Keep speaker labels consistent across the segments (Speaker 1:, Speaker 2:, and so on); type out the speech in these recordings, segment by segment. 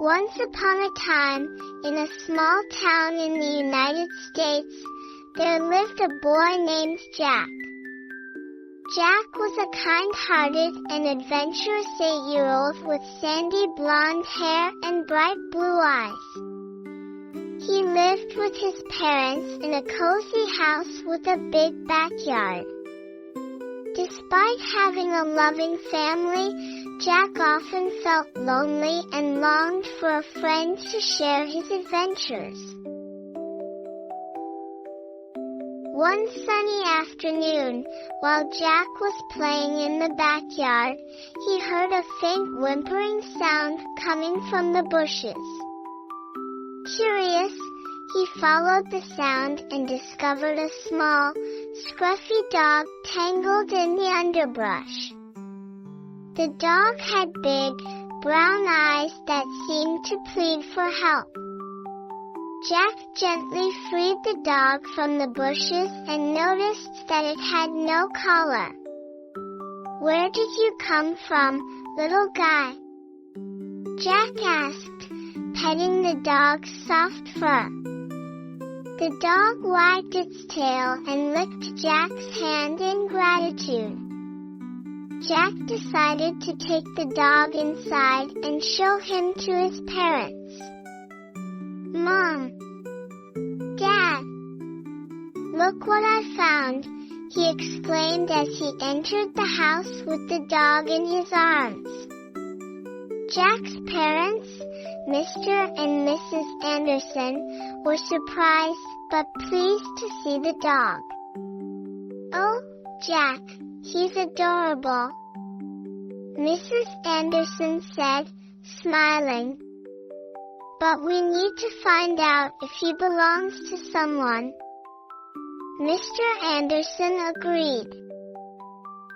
Speaker 1: Once upon a time, in a small town in the United States, there lived a boy named Jack. Jack was a kind-hearted and adventurous 8-year-old with sandy blonde hair and bright blue eyes. He lived with his parents in a cozy house with a big backyard. Despite having a loving family, Jack often felt lonely and longed for a friend to share his adventures. One sunny afternoon, while Jack was playing in the backyard, he heard a faint whimpering sound coming from the bushes. Curious, he followed the sound and discovered a small, scruffy dog tangled in the underbrush. The dog had big, brown eyes that seemed to plead for help. Jack gently freed the dog from the bushes and noticed that it had no collar. "Where did you come from, little guy?" Jack asked, petting the dog's soft fur. The dog wagged its tail and licked Jack's hand in gratitude. Jack decided to take the dog inside and show him to his parents. "Mom, Dad, look what I found," he exclaimed as he entered the house with the dog in his arms. Jack's parents, Mr. and Mrs. Anderson, were surprised but pleased to see the dog. "Oh, Jack, he's adorable," Mrs. Anderson said, smiling. "But we need to find out if he belongs to someone." Mr. Anderson agreed.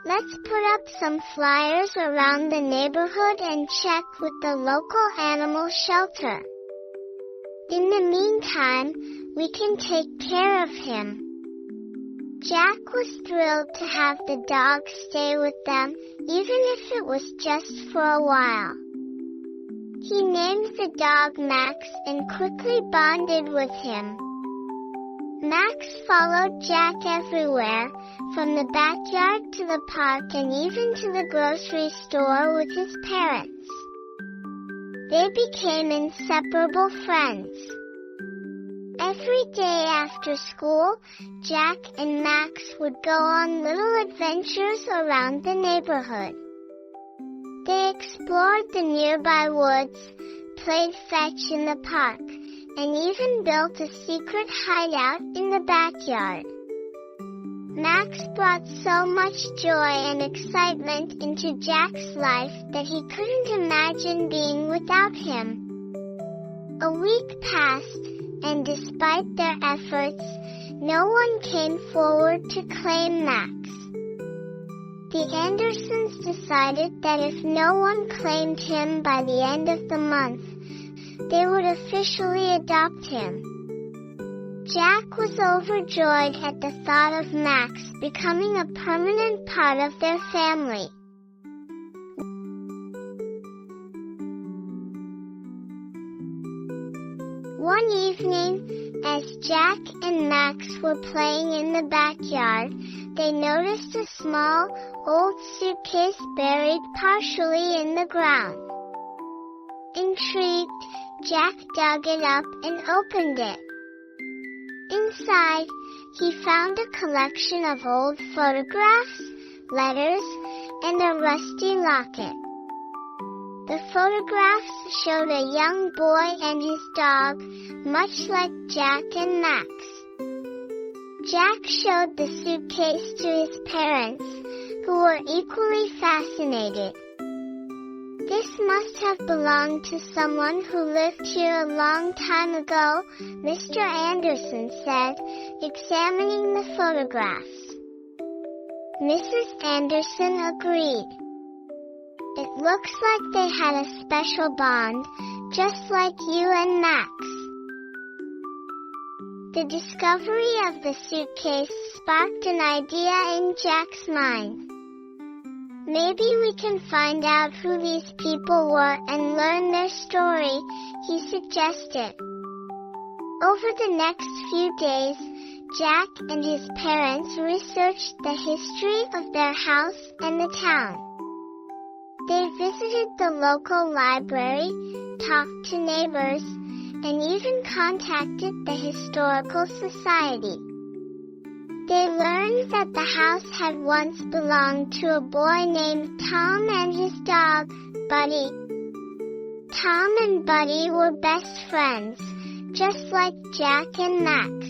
Speaker 1: "Let's put up some flyers around the neighborhood and check with the local animal shelter. In the meantime, we can take care of him." Jack was thrilled to have the dog stay with them, even if it was just for a while. He named the dog Max and quickly bonded with him. Max followed Jack everywhere, from the backyard to the park and even to the grocery store with his parents. They became inseparable friends. Every day after school, Jack and Max would go on little adventures around the neighborhood. They explored the nearby woods, played fetch in the park, and even built a secret hideout in the backyard. Max brought so much joy and excitement into Jack's life that he couldn't imagine being without him. A week passed, and despite their efforts, no one came forward to claim Max. The Andersons decided that if no one claimed him by the end of the month, they would officially adopt him. Jack was overjoyed at the thought of Max becoming a permanent part of their family. One evening, as Jack and Max were playing in the backyard, they noticed a small, old suitcase buried partially in the ground. Intrigued, Jack dug it up and opened it. Inside, he found a collection of old photographs, letters, and a rusty locket. The photographs showed a young boy and his dog, much like Jack and Max. Jack showed the suitcase to his parents, who were equally fascinated. "This must have belonged to someone who lived here a long time ago," Mr. Anderson said, examining the photographs. Mrs. Anderson agreed. "It looks like they had a special bond, just like you and Max." The discovery of the suitcase sparked an idea in Jack's mind. Maybe we can find out who these people were and learn their story, he suggested. Over the next few days, Jack and his parents researched the history of their house and the town. They visited the local library, talked to neighbors, and even contacted the Historical Society. They learned that the house had once belonged to a boy named Tom and his dog, Buddy. Tom and Buddy were best friends, just like Jack and Max.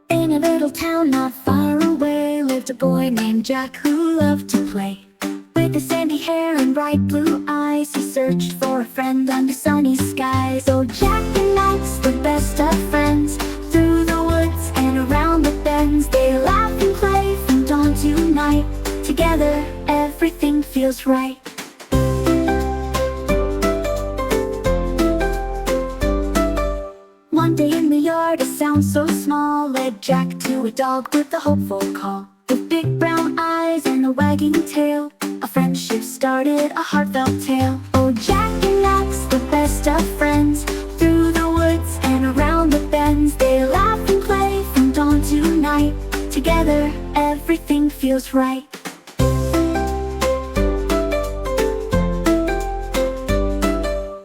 Speaker 2: In a little town not far away lived a boy named Jack who loved to play. With his sandy hair and bright blue eyes, he searched for a friend under sunny skies. So Jack and Max, the best of friends, through the woods and around the bends, they laugh and play from dawn to night. Together, everything feels right. One day in the yard, a sound so small led Jack to a dog with a hopeful call. With big brown eyes and a wagging tail, a friendship started, a heartfelt tale. Oh, Jack and Max, the best of friends, through the woods and around the bends, they laugh and play from dawn to night. Together, everything feels right.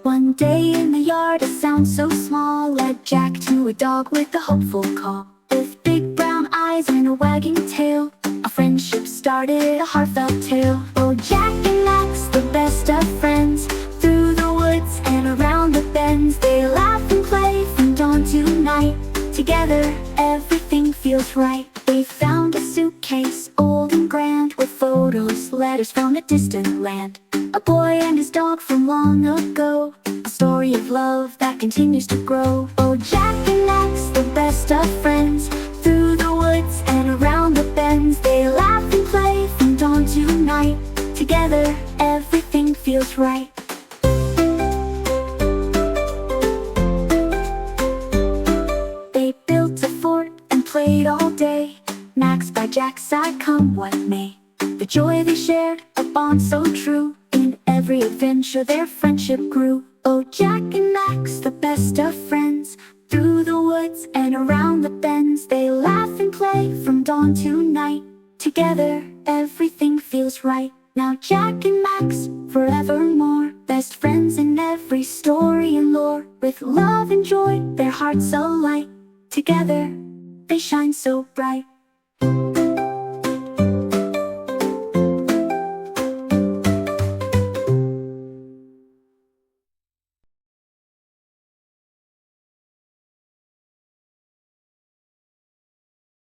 Speaker 2: One day in the yard, a sound so small led Jack to a dog with a hopeful call. With big brown eyes and a wagging tail, a friendship started, a heartfelt tale. Oh, Jack and Max, the best of friends, through the woods and around the bends, they laugh and play from dawn to night. Together, everything feels right. They found a suitcase, old and grand, with photos, letters from a distant land. A boy and his dog from long ago, a story of love that continues to grow. Oh, Jack and Max, the best of friends, through the woods and around the bends, they laugh and play from dawn to night. Together, everything feels right. They built a fort and played all day, Max by Jack's side come what may. The joy they shared, a bond so true, in every adventure their friendship grew. Oh, Jack and Max, the best of friends, through the woods and around the bends, they laugh and play from dawn to night. Together, everything feels right. Now Jack and Max, forevermore, best friends in every story and lore. With love and joy, their hearts alight. Together, they shine so bright.